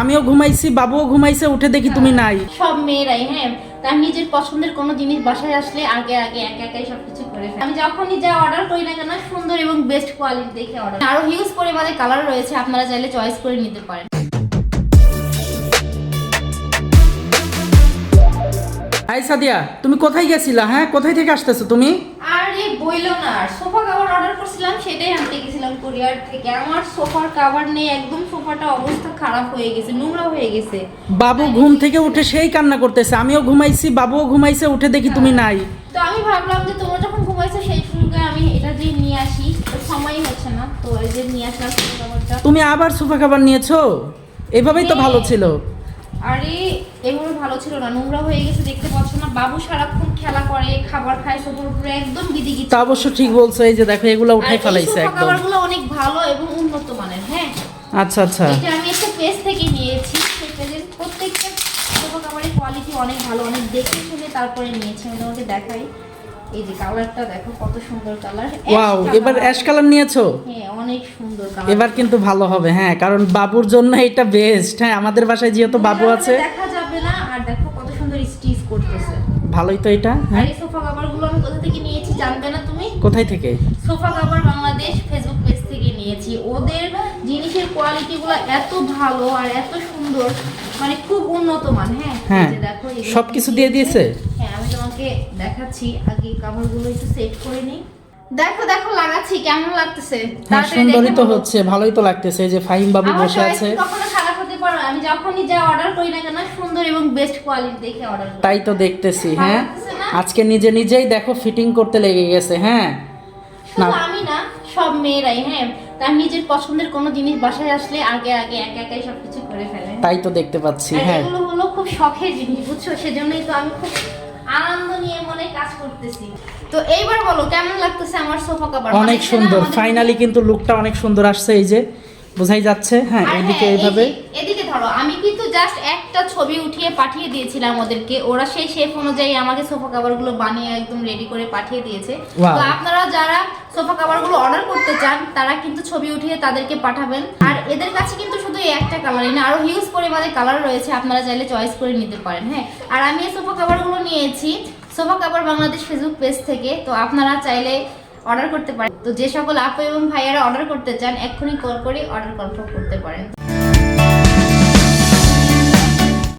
আমিও ঘুমাইছি, বাবুও ঘুমাইছে, উঠে দেখি তুমি নাই। সব মেয়েরাই তার নিজের পছন্দের কোনো জিনিস বাসায় আসলে আগে আগে একা একাই সবকিছু করে ফেলে। আমি যখনই যা অর্ডার করি না কেন সুন্দর এবং বেস্ট কোয়ালিটি দেখে অর্ডার। আরো হিউজ পরিমাণে কালার রয়েছে, আপনারা চাইলে চয়েস করে নিতে পারেন। হাই সাদিয়া, তুমি কোথায় গেছিলা? হ্যাঁ, কোথায় থেকে আসতেছো তুমি? আরে বইলো না, সোফা কভার অর্ডার করছিলাম, সেটাই আনতে গেছিলাম কুরিয়ার থেকে। আমার সোফার কভার নেই, একদম সোফাটা অবস্থা খারাপ হয়ে গেছে, নোংরা হয়ে গেছে। বাবু ঘুম থেকে উঠে সেই কান্না করতেছে, আমিও ঘুমাইছি, বাবুও ঘুমাইছে, উঠে দেখি তুমি নাই। তো আমি ভাবলাম যে তোমরা যখন ঘুমাইছো সেই সুযোগে আমি এটা যে নিয়ে আসি, তো সময়ই হচ্ছে না, তো এই যে নিয়ে আসলাম সোফা কভারটা। তুমি আবার সোফা কভার নিয়েছো? এভাবেই তো ভালো ছিল। আরে এভাবে ভালো ছিল না, নোংরা হয়ে গেছে, দেখতে পাচ্ছ না? বাবু সারাক্ষণ খেলা করে, খাবার খায়, সোফার উপরে একদম গিদিগিদি। তা অবশ্য ঠিক বলছো, এই যে দেখো এগুলো উঠে ফেলাইছে সোফা একদম। কভারগুলো অনেক ভালো এবং উন্নত মানের। আচ্ছা আচ্ছা। এটা আমি একটা পেজ থেকে নিয়েছি, সেই পেজের প্রত্যেকটা সোফা কভারের কোয়ালিটি অনেক ভালো, অনেক দেখে শুনে তারপরে নিয়েছি। আমি তোমাকে দেখাই, এই যে কালারটা দেখো কত সুন্দর কালার। ওয়াও, এবার অ্যাশ কালার নিয়েছো? হ্যাঁ, অনেক সুন্দর কালার। এবার কিন্তু ভালো হবে। হ্যাঁ, কারণ বাবুর জন্য এটা বেস্ট। হ্যাঁ, আমাদের বাসায় যেহেতু বাবু আছে দেখা যাবে না। আর দেখো কত সুন্দর স্টিচ করতেছে, ভালোই তো এটা। আর হ্যাঁ, এই সোফা কভারগুলো আমি কোথা থেকে নিয়েছি জানবে না তুমি? কোথায় থেকে? Sofa cover Bangladesh Facebook page থেকে নিয়েছি। ওদের জিনিসের কোয়ালিটিগুলো এত ভালো আর এত সুন্দর, মানে খুব উন্নত মান। হ্যাঁ, এই যে দেখো এগুলো সবকিছু দিয়ে দিয়েছে। হ্যাঁ, আমি তোমাকে দেখাচ্ছি, আগে কভারগুলো একটু সেট করে নিই। দেখো দেখো লাগাচ্ছি, কেমন লাগতেছে? হ্যাঁ, সুন্দরই তো হচ্ছে, ভালোই তো লাগতেছে। এই যে ফাহিম বাবু বসে আছে। কখনো খারাপ হতে পারে, আমি যখনই যা অর্ডার করি না কেন সুন্দর এবং বেস্ট কোয়ালিটি দেখে অর্ডার করি। তাই তো দেখতেছি। ভালো হ্যাঁ, লাগতেছে না? আজকে নিজে নিজেই দেখো ফিটিং করতে লেগে গেছে। হ্যাঁ, শুধু আমি না, সব মেয়েরাই তার নিজের পছন্দের কোনো জিনিস বাসায় আসলে আগে আগে একা একাই সবকিছু করে ফেলে। তাই তো দেখতে পাচ্ছি। আর হ্যাঁ, এগুলো হলো খুব শখের জিনিস, বুঝছো? সেজন্যই তো আমি খুব আনন্দ নিয়ে মনে কাজ করতেছি। তো এইবার বলো কেমন লাগতেছে আমার সোফা কভার? অনেক সুন্দর। ফাইনালি কিন্তু লুকটা অনেক সুন্দর আসছে, এই যে বোঝাই যাচ্ছে। হ্যাঁ, এইদিকে এইভাবে এদিকে ধরো, আমি কিন্তু জাস্ট একটা ছবি উঠিয়ে পাঠিয়ে দিয়েছিলাম ওদেরকে, ওরা সেই শেপ অনুযায়ী আমাকে সোফা কভারগুলো বানিয়ে একদম রেডি করে পাঠিয়ে দিয়েছে। Wow. তো আপনারা যারা সোফা কভারগুলো অর্ডার করতে চান তারা কিন্তু ছবি উঠিয়ে তাদেরকে পাঠাবেন। আর এদের কাছে কিন্তু শুধু এই একটা কালারই না, আরো হিউজ পরিমাণে কালার রয়েছে, আপনারা চাইলে চয়েস করে নিতে পারেন। আর আমি এই সোফা কভারগুলো নিয়েছি sofa cover Bangladesh Facebook page থেকে, তো আপনারা চাইলে অর্ডার করতে পারেন। তো যে সকল আপু এবং ভাইয়ারা অর্ডার করতে চান এক্ষুনি কল করে অর্ডার কনফার্ম করতে পারেন।